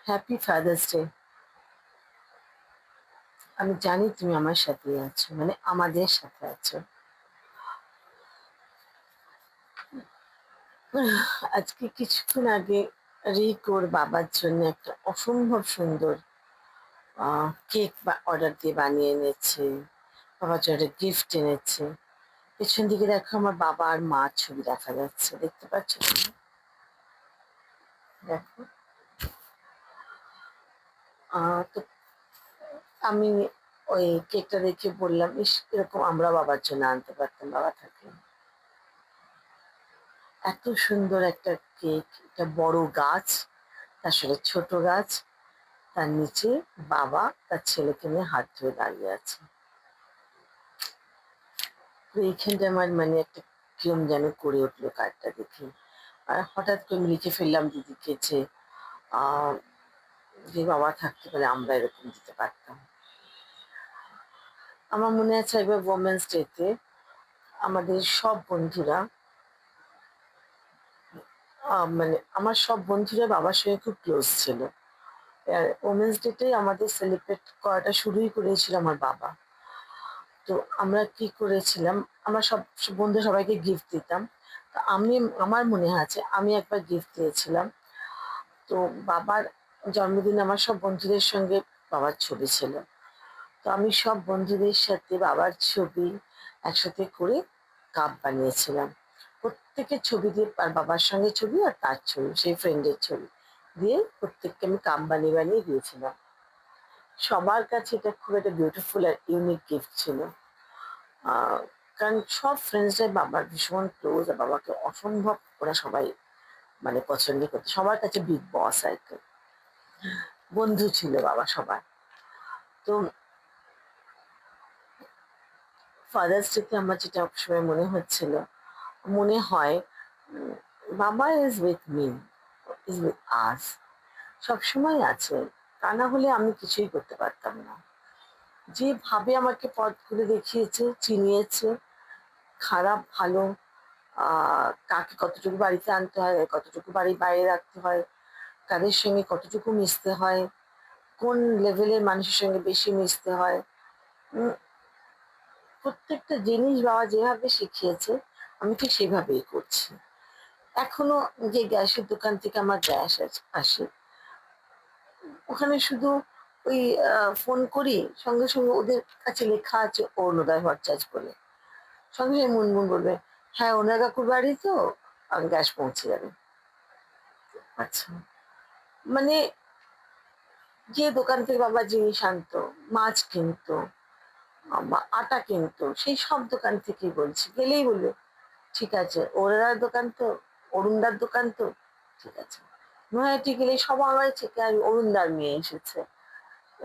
Happy father's day. আমি জানি তুমি আমার সাথে আছো, মানে আমাদের সাথে আছো। আজকে কিছুক্ষণ আগে রিক ওর বাবার জন্য একটা অসম্ভব সুন্দর কেক বা অর্ডার দিয়ে বানিয়ে এনেছে। বাবার জন্য একটা গিফট এনেছে। পেছন দিকে দেখো, আমার বাবা আর মার ছবি দেখা যাচ্ছে, দেখতে পাচ্ছ তুমি? দেখো। তো আমি ওই কেকটা দেখে বললাম, ইস, এরকম আমরা বাবার জন্য আনতে পারতাম, বাবা থাকলে। এত সুন্দর একটা কেক, একটা বড় গাছ, তার সাথে ছোট গাছ, তার নিচে বাবা তার ছেলেকে নিয়ে হাত ধরে দাঁড়িয়ে আছে। তো এইখানটা আমার মানে একটা কিরম যেন করে উঠলো কার্ডটা দেখে। আর হঠাৎ করে আমি লিখে ফেললাম দিদিকে আহ যে বাবা থাকতে পারে আমরা এরকম দিতে পারতাম। আমার মনে আছে একবার ওমেন্স ডেতে আমাদের সব বন্ধুরা, মানে আমার সব বন্ধুরা বাবার সঙ্গে খুব ক্লোজ ছিল। ওমেন্স ডেতে আমাদের সেলিব্রেট করাটা শুরুই করেছিল আমার বাবা। তো আমরা কি করেছিলাম, আমরা সব বন্ধু সবাইকে গিফট দিতাম। তো আমার মনে আছে আমি একবার গিফট দিয়েছিলাম। তো বাবার জন্মদিনে আমার সব বন্ধুদের সঙ্গে বাবার ছবি ছিল। তো আমি সব বন্ধুদের সাথে বাবার ছবি একসাথে করে কাপ বানিয়েছিলাম। প্রত্যেকের ছবি দিয়ে, আর বাবার সঙ্গে ছবি আর তার ছবি, সেই ফ্রেন্ডের ছবি দিয়ে প্রত্যেককে আমি কাপ বানিয়ে বানিয়ে দিয়েছিলাম। সবার কাছে এটা খুব একটা বিউটিফুল আর ইউনিক গিফট ছিল। আহ কারণ সব ফ্রেন্ডসরাই বাবার ভীষণ ক্লোজ, আর বাবাকে অসম্ভব ওরা সবাই মানে পছন্দ করতো, সবার কাছে বিগ বস আর কি। বন্ধু ছিল বাবা সবার। তো ফাদার্স ডেতে আমার যেটা সবসময় মনে হচ্ছিল, মনে হয় উম, বাবা is with me, is with us, সবসময় আছে। তা না হলে আমি কিছুই করতে পারতাম না। যেভাবে আমাকে পথ খুলে দেখিয়েছে, চিনিয়েছে, খারাপ ভালো, কাকে কতটুকু বাড়িতে আনতে হয়, কতটুকু বাড়ির বাইরে রাখতে হয়, কাদের সঙ্গে কতটুকু মিশতে হয়, কোন লেভেলের মানুষের সঙ্গে বেশি মিশতে হয়, উম, প্রত্যেকটা জিনিস বাবা যেভাবে শিখিয়েছে আমি ঠিক সেভাবেই করছি। এখনো যে গ্যাসের দোকান থেকে আমার গ্যাস আসে, ওখানে শুধু ওই ফোন করি, সঙ্গে সঙ্গে ওদের কাছে লেখা আছে অরুণোদয় ভট্টাচ বলে। সঙ্গে সঙ্গে মুনমুন বলবে, হ্যাঁ ওনার কাকুর বাড়ি তো, গ্যাস পৌঁছে যাবে। আচ্ছা, মানে যে দোকান থেকে বাবা জিনিস আনতো, মাছ কিনতো বা আটা কিনতো, সেই সব দোকান থেকেই বলছি। গেলেই বলবে, ঠিক আছে ওরার দোকান তো, অরুণদার দোকান তো, ঠিক আছে। নয়াটি গেলে সবাই থেকে আমি অরুণদার মেয়ে এসেছে,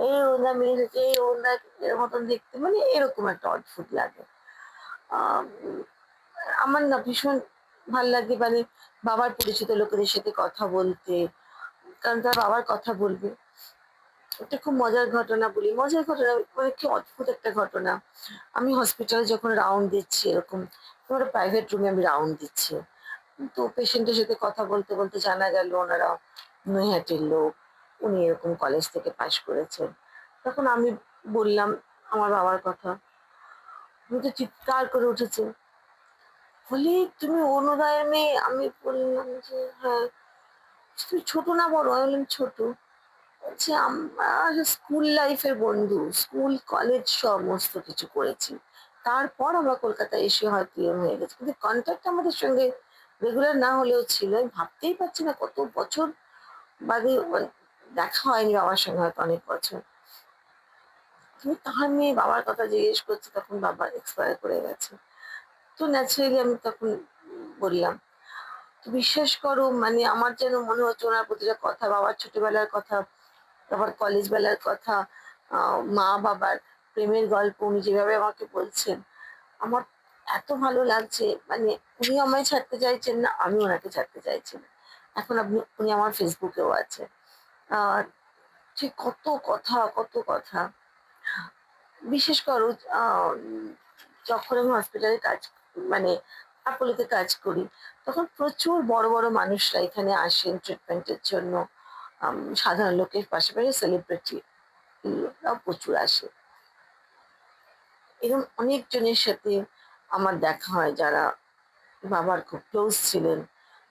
এই অরুণদার মেয়ে এসেছে, এই অরুণদার এর মতন দেখতে, মানে এরকম একটা অদ্ভুত লাগে। আহ আমার না ভীষণ ভাল লাগে, মানে বাবার পরিচিত লোকেদের সাথে কথা বলতে, কারণ তার বাবার কথা বলবে। একটা খুব মজার ঘটনা বলি, মজার ঘটনা মানে কি অদ্ভুত একটা ঘটনা। আমি হসপিটালে যখন রাউন্ড দিচ্ছি, এরকম কোনো প্রাইভেট রুমে আমি রাউন্ড দিচ্ছি, তো পেশেন্টের সাথে কথা বলতে বলতে জানা গেল ওনারা নৈহাটির লোক, উনি এরকম কলেজ থেকে পাশ করেছেন। তখন আমি বললাম আমার বাবার কথা, উনি তো চিৎকার করে উঠেছে, বলি তুমি অরুণোদয়ের মেয়ে? আমি বললাম যে হ্যাঁ। তুমি ছোট না বড়? আমি বললাম ছোট। বলছে আমরা স্কুল লাইফের বন্ধু, স্কুল কলেজ সমস্ত কিছু করেছি, তারপর আমরা কলকাতায় এসে হয়তো ইয়ে হয়ে গেছে, কিন্তু কন্ট্যাক্ট আমাদের সঙ্গে রেগুলার না হলেও ছিল। আমি ভাবতেই পারছি না কত বছর বাদে দেখা হয়নি বাবার সঙ্গে, হয়তো অনেক বছর। তুমি তাহার মেয়ে, বাবার কথা জিজ্ঞেস করছে, তখন বাবা এক্সপায়ার করে গেছে। তো ন্যাচারালি আমি তখন বললাম, তো বিশ্বাস করো মানে আমার যেন মনে হচ্ছে ওনার প্রতিটা কথা, বাবার ছোটবেলার কথা, তারপর কলেজ বেলার কথা, মা বাবার প্রেমের গল্প উনি যেভাবে আমাকে বলছেন, আমার এত ভালো লাগছে। মানে উনি আমায় ছাড়তে চাইছেন না, আমি ওনাকে ছাড়তে চাইছি না। এখন উনি আমার ফেসবুকেও আছে। আহ সে কত কথা, কত কথা। বিশেষ করো যখন আমি হসপিটালে কাজ, মানে আপোলোতে কাজ করি, তখন প্রচুর বড় বড় মানুষরা এখানে আসেন ট্রিটমেন্টের জন্য। সাধারণ লোকের পাশাপাশি সেলিব্রিটিরাও প্রচুর আসে। এরকম অনেকজনের সাথে আমার দেখা হয় যারা বাবার খুব ক্লোজ ছিলেন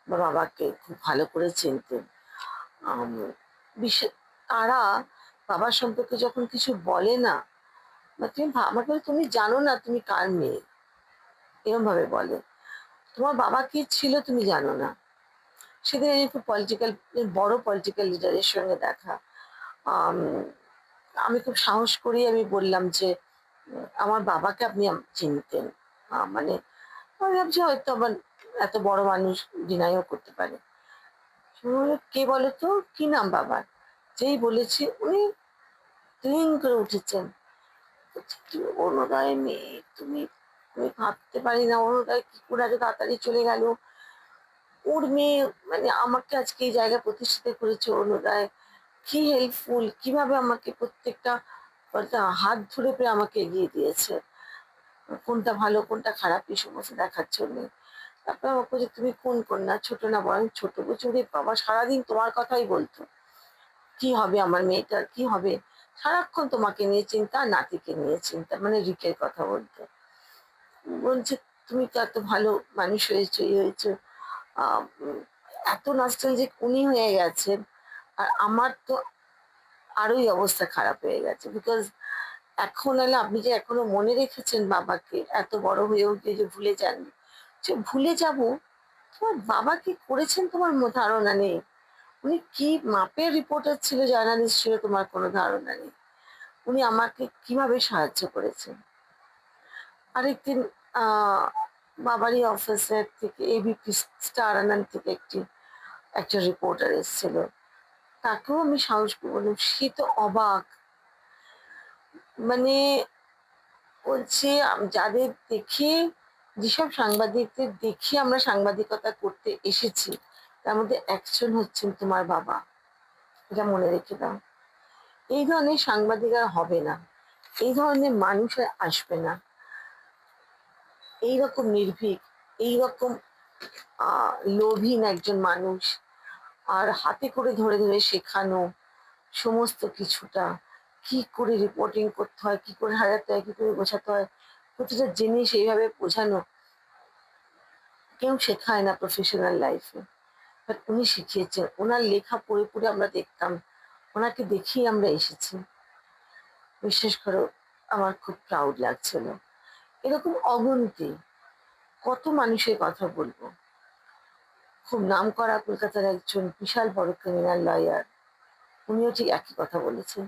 বা বাবাকে খুব ভালো করে চিনতেন। আম বিশে তারা বাবার সম্পর্কে যখন কিছু বলে না, বা আমাকে বলে, "তুমি জানো না তুমি কার মেয়ে?" এরমভাবে বলে। "তোমার বাবা কি ছিল তুমি জানো না।" সেদিন আমি একটু বড় পলিটিক্যাল লিডারের সঙ্গে দেখা। আম আমি খুব সাহস করেই আমি বললাম যে, আমার বাবাকে আপনি চিনতেন।" মানে আমি ভাবছি হয়তো আবার এত বড় মানুষ ডিনাইও করতে পারে। সে বলল, "কে বলো তো? কি নাম বাবার?" যেই বলেছি উনি তিন করে উঠেছেন। বলছে, "তুমি অরুণোদয়ের মেয়ে, তুমি আমি ভাবতে পারি না অরুণোদয় কি করে এত তাড়াতাড়ি চলে গেল। ওর মেয়ে মানে আমাকে আজকে এই জায়গায় প্রতিষ্ঠিত করেছে অরুণোদয়। কি হেল্পফুল, কিভাবে আমাকে প্রত্যেকটা কথা হাত ধরে পেয়ে আমাকে এগিয়ে দিয়েছে। কোনটা ভালো কোনটা খারাপ এই সমস্ত দেখার জন্যে।" তারপর আমাকে বলছে, "তুমি কোন কন্যা? ছোট না বড়?" আমি ছোট। বলছি, "ওরে বাবা! সারাদিন তোমার কথাই বলতো। কি হবে আমার মেয়েটার, কি হবে?" সারাক্ষণ তোমাকে নিয়ে চিন্তা, আর নাতিকে নিয়ে চিন্তা। মানে রিকের কথা বলতো। বলছে, "তুমি তো এত ভালো মানুষ হয়েছো, ইয়ে হয়েছো।" আ উম এত নস্টালজিক উনি হয়ে গেছেন। আর আমার তো আরোই অবস্থা খারাপ হয়ে গেছে। বিকজ এখন হলে আপনি যে এখনো মনে রেখেছেন বাবাকে, এত বড় হয়েও যে ভুলে যাননি। যে ভুলে যাবো? তোমার বাবা কি করেছেন তোমার ধারণা নেই। উনি কি মাপের রিপোর্টার ছিল, জার্নালিস্ট ছিল তোমার কোনো ধারণা নেই। উনি আমাকে কিভাবে সাহায্য করেছেন। আরেকদিন আ বাবারই অফিসের থেকে এবিপি স্টার আনন্দ থেকে একটা রিপোর্টার এসেছিল। তাকেও আমি সাহস করে বললাম, সে তো অবাক। মানে বলছে যাদের দেখে, যেসব সাংবাদিকদের দেখে আমরা সাংবাদিকতা করতে এসেছি, তার মধ্যে একজন হচ্ছেন তোমার বাবা। এটা মনে রেখে দাও। এই ধরনের সাংবাদিক আর হবে না। এই ধরনের মানুষ আর আসবে না। এইরকম নির্ভীক, এইরকম লোভীন একজন মানুষ, আর হাতে করে ধরে ধরে শেখানো সমস্ত কিছুটা, কি করে রিপোর্টিং করতে হয়, কি করে সাজাতে হয়, কি করে গোছাতে হয়, প্রতিটা জিনিস এইভাবে বোঝানো কেউ শেখায় না প্রফেশনাল লাইফে। বাট উনি শিখিয়েছেন। ওনার লেখা পড়ে পড়ে আমরা দেখতাম। ওনাকে দেখেই আমরা এসেছি। বিশ্বাস করো, আমার খুব প্রাউড লাগছিল। এরকম অগুন্তি কত মানুষের কথা বলবো। খুব নামকরা কলকাতার একজন বিশাল বড় ক্রিমিনাল লয়ার, উনিও ঠিক একই কথা বলেছেন।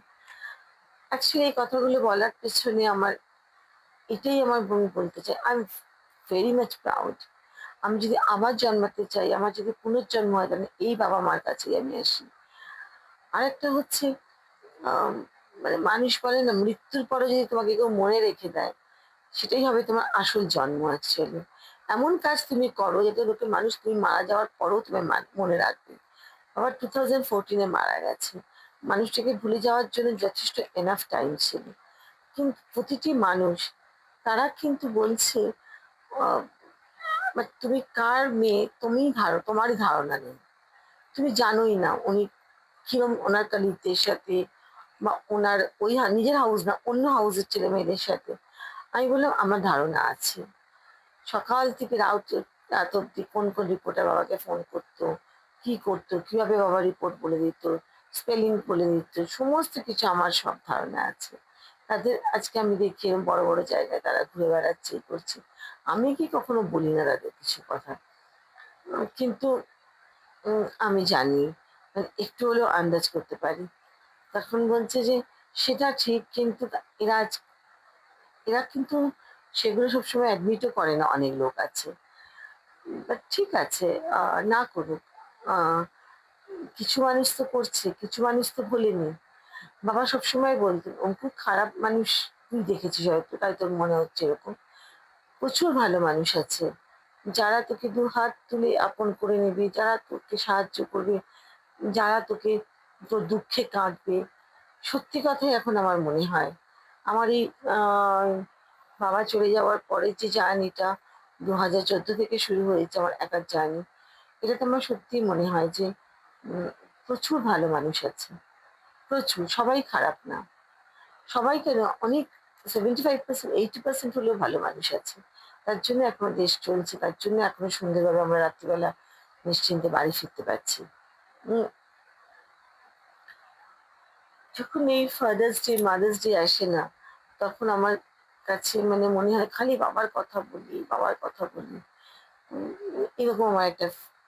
অ্যাকচুয়ালি এই কথাগুলো বলার পেছনে আমার এটাই আমার বোন বলতে চাই, I am very much proud. আমি যদি আবার জন্মাতে চাই, আমার যদি পুনর্জন্ম হয়, তাহলে এই বাবা মার কাছেই আমি আসি। আরেকটা হচ্ছে আম মানে মানুষ বলে না, মৃত্যুর পরে যদি তোমাকে কেউ মনে রেখে দেয়, সেটাই হবে তোমার আসল জন্ম অ্যাকচুয়ালি। এমন কাজ তুমি করো যাতে মানুষ তুমি মারা যাওয়ার পরেও তোমায় মনে রাখবে। আবার 2014 এ মারা গেছে। মানুষটাকে ভুলে যাওয়ার জন্য যথেষ্ট এনাফ টাইম ছিল। কিন্তু প্রতিটি মানুষ তারা কিন্তু বলছে, আ তুমি কার মেয়ে তোমারই ধারণা নেই। তুমি জানোই না উনি কিরম ওনার কলিগদের সাথে, বা ওনার ওই নিজের হাউস না অন্য হাউসের ছেলে-মেয়েদের সাথে। আমি বললাম, "আমার ধারণা আছে।" সকাল থেকে রাত অব্দি কোন কোন রিপোর্টার বাবাকে ফোন করতো, কি করতো, কিভাবে বাবা রিপোর্ট বলে দিত, স্পেলিং বলে দিত, সমস্ত কিছু আমার সব ধারণা আছে। তাদের আজকে আমি দেখি এরম বড় বড় জায়গায় তারা ঘুরে বেড়াচ্ছে, এই করছে। আমি কি কখনো বলি না তাদের কিছু কথা। কিন্তু আমি জানি, মানে একটু হলেও আন্দাজ করতে পারি। তখন বলছে যে, "সেটা ঠিক, কিন্তু এরা কিন্তু সেগুলো সবসময় অ্যাডমিটও করে না, অনেক লোক আছে।" বাট ঠিক আছে, আ না করুক। আ কিছু মানুষ তো করছে, কিছু মানুষ তো ভোলেনি। বাবা সবসময় বলতেন, "অঙ্কু খারাপ মানুষ তুই দেখেছিস হয়তো, তাই তোর মনে হচ্ছে এরকম। প্রচুর ভালো মানুষ আছে, যারা তোকে দুহাত তুলে আপন করে নেবে, যারা তোকে সাহায্য করবে, যারা তোকে তোর দুঃখে কাঁদবে।" সত্যি কথাই এখন আমার মনে হয়। আমার এই আ বাবা চলে যাওয়ার পরের যে জার্নিটা ২০১৪ থেকে শুরু হয়েছে আমার একার জার্নি। এটাতে আমার সত্যিই মনে হয় যে উম প্রচুর ভালো মানুষ আছে, প্রচুর, সবাই খারাপ না। সবাই কেন, অনেক 75% 80% হলেও ভালো মানুষ আছে। তার জন্য এখনো দেশ চলছে, তার জন্য এখনো সুন্দরভাবে আমরা রাত্রিবেলা নিশ্চিন্তে বাড়ি ফিরতে পারছি। উম, যখন এই ফাদার্স ডে, মাদার্স ডে আসে না, তখন আমার কাছে মানে মনে হয় খালি বাবার কথা বলি, বাবার কথা বলি। উম, এরকম আমার একটা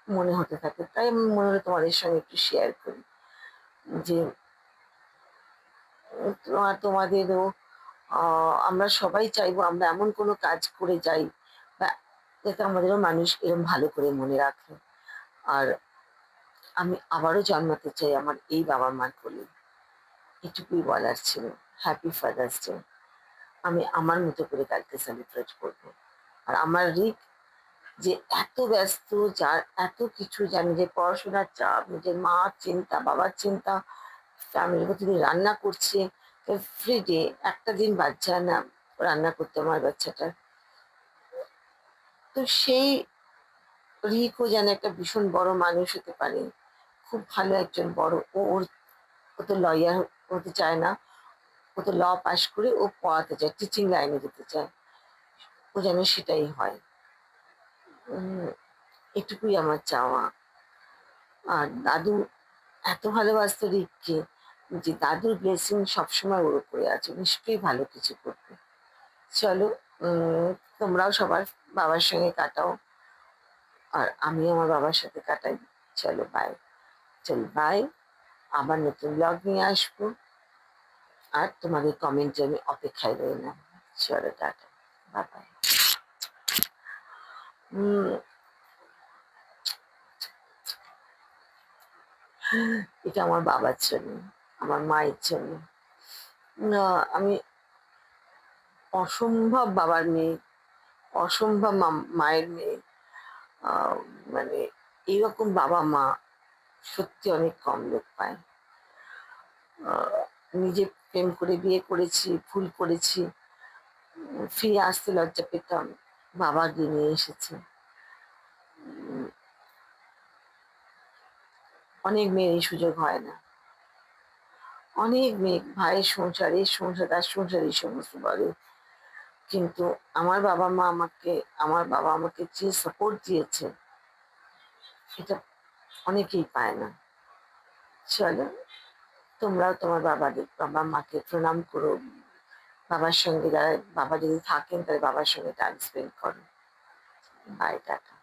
মনে হতে থাকে। তাই আমি মনে হলো তোমাদের সঙ্গে একটু শেয়ার করি যে তোমাদেরও আমরা সবাই চাইবো আমরা এমন কোনো কাজ করে যাই বা যাতে আমাদেরও মানুষ এরকম ভালো করে মনে রাখে। আর আমি আবারও জন্মাতে চাই আমার এই বাবা মার কোলে, এটুকুই বলার ছিল। Happy father's day. আমি আমার মতো করে কালকে সেলিব্রেট করবো। আর আমার রিক যে এত ব্যস্ত, যার এত কিছু, জানি যে পড়াশোনার চাপ, নিজের মা চিন্তা, বাবার চিন্তা, ফ্যামিলির প্রতিদিন রান্না করছে এভরিডে, একটা দিন বাদ যায় না রান্না করতে আমার বাচ্চাটার। তো সেই রিকও যেন একটা ভীষণ বড় মানুষ হতে পারে, খুব ভালো একজন বড়, ও তো লয়ার হতে চায় না, ও তো ল পাশ করে ও পড়াতে চায়, টিচিং লাইনে যেতে চায়, ও যেন সেটাই হয়। উম, এটুকুই আমার চাওয়া। আর দাদু এত ভালোবাসতো রিককে যে দাদুর ব্লেসিং সবসময় ওর উপরে আছে, নিশ্চয়ই ভালো কিছু করবে। চলো, তোমরাও সবার বাবার সঙ্গে কাটাও, আর আমি আমার বাবার সাথে কাটাই। চলো বাই। চল বাই। আবার নতুন ব্লগ নিয়ে আসবো, আর তোমাদের কমেন্ট আমি অপেক্ষায় রইলাম। চলো টাটা, বাই বাই। এটা আমার বাবার জন্য, আমার মায়ের জন্য। আমি অসম্ভব বাবার মেয়ে, অসম্ভব মায়ের মেয়ে। আহ, মানে এইরকম বাবা মা সত্যি অনেক কম লোক পায়। আহ, নিজে প্রেম করে বিয়ে করেছি, ভুল করেছি, ফিরে আসতে লজ্জা পেতাম, বাবা গিয়ে নিয়ে এসেছে। অনেক মেয়ের এই সুযোগ হয় না, অনেক মেয়ে ভাইয়ের সংসার, এর সংসার, তার সংসার, এই সমস্ত বলে। কিন্তু আমার বাবা আমাকে যে সাপোর্ট দিয়েছে, সেটা অনেকেই পায় না। চলো, তোমরাও তোমার বাবা মাকে প্রণাম করো, বাবার সঙ্গে, যারা বাবা যদি থাকেন তাহলে বাবার সঙ্গে টাইম স্পেন্ড করো। Bye, tata.